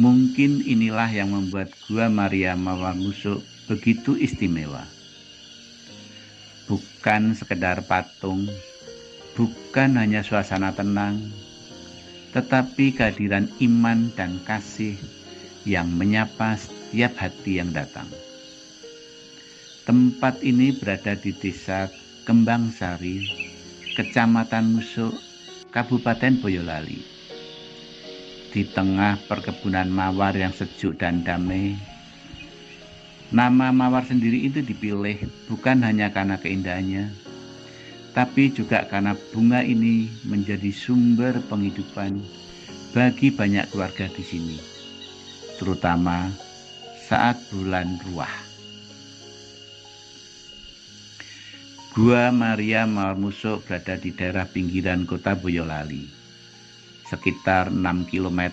Mungkin inilah yang membuat Gua Maria Mawar Musuk begitu istimewa. Bukan sekedar patung, bukan hanya suasana tenang, tetapi kehadiran iman dan kasih yang menyapa setiap hati yang datang. Tempat ini berada di Desa Kembangsari, Kecamatan Musuk, Kabupaten Boyolali. Di tengah perkebunan mawar yang sejuk dan damai, nama mawar sendiri itu dipilih bukan hanya karena keindahannya, tapi juga karena bunga ini menjadi sumber penghidupan bagi banyak keluarga di sini, terutama saat bulan Ruah. Gua Maria Mawar Musuk berada di daerah pinggiran kota Boyolali, sekitar 6 km